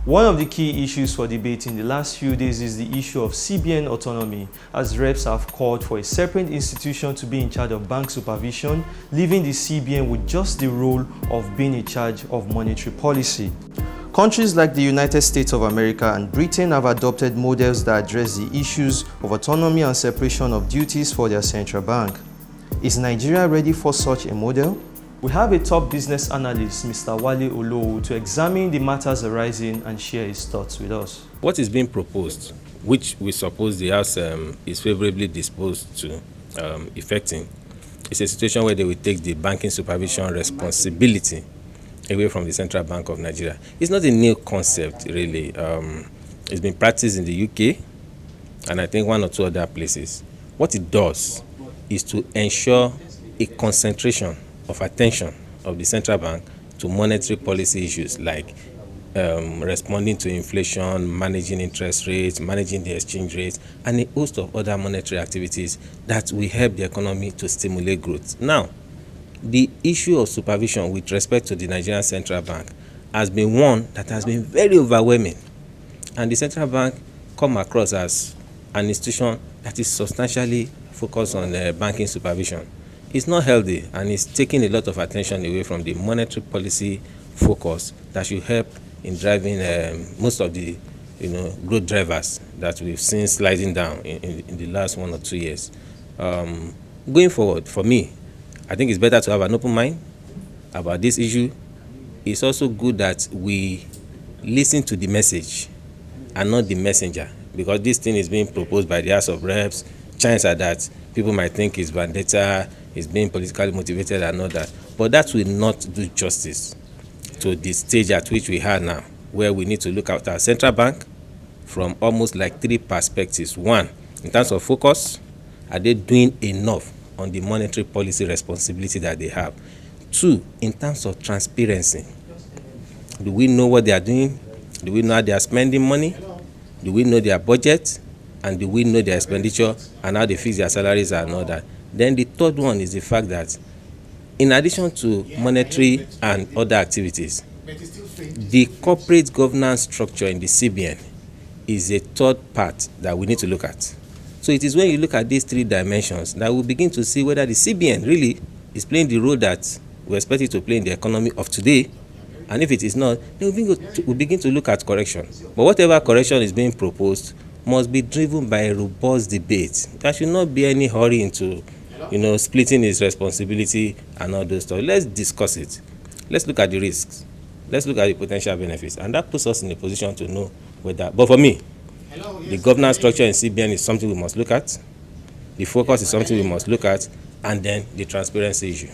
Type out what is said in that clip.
One of the key issues for debate in the last few days is the issue of CBN autonomy, as reps have called for a separate institution to be in charge of bank supervision, leaving the CBN with just the role of being in charge of monetary policy. Countries like the United States of America and Britain have adopted models that address the issues of autonomy and separation of duties for their central bank. Is Nigeria ready for such a model? We have a top business analyst, Mr. Wale Oluwo, to examine the matters arising and share his thoughts with us. What is being proposed, which we suppose the House is favorably disposed to effecting, is a situation where they will take the banking supervision responsibility away from the Central Bank of Nigeria. It's not a new concept, really. It's been practiced in the UK and I think one or two other places. What it does is to ensure a concentration of attention of the central bank to monetary policy issues like responding to inflation, managing interest rates, managing the exchange rates, and a host of other monetary activities that will help the economy to stimulate growth. Now, the issue of supervision with respect to the Nigerian Central Bank has been one that has been very overwhelming, and the central bank come across as an institution that is substantially focused on banking supervision. It's not healthy, and it's taking a lot of attention away from the monetary policy focus that should help in driving most of the growth drivers that we've seen sliding down in the last 1 or 2 years. Going forward, for me, I think it's better to have an open mind about this issue. It's also good that we listen to the message and not the messenger, because this thing is being proposed by the House of Reps. Chances are that people might think it's vendetta, it's being politically motivated and all that. But that will not do justice to the stage at which we are now, where we need to look at our central bank from almost like 3 perspectives. 1, in terms of focus, are they doing enough on the monetary policy responsibility that they have? 2, in terms of transparency, do we know what they are doing? Do we know how they are spending money? Do we know their budget? And do we know their expenditure and how they fix their salaries and all that? Then the third one is the fact that in addition to monetary and other activities, the corporate governance structure in the CBN is a third part that we need to look at. So it is when you look at these 3 dimensions that we begin to see whether the CBN really is playing the role that we expect it to play in the economy of today. And if it is not, then we begin to look at correction. But whatever correction is being proposed must be driven by a robust debate. There should not be any hurry into splitting its responsibility and all those stuff. Let's discuss it. Let's look at the risks. Let's look at the potential benefits. And that puts us in a position to know whether. But for me, the governance structure in CBN is something we must look at. The focus is something we must look at. And then the transparency issue.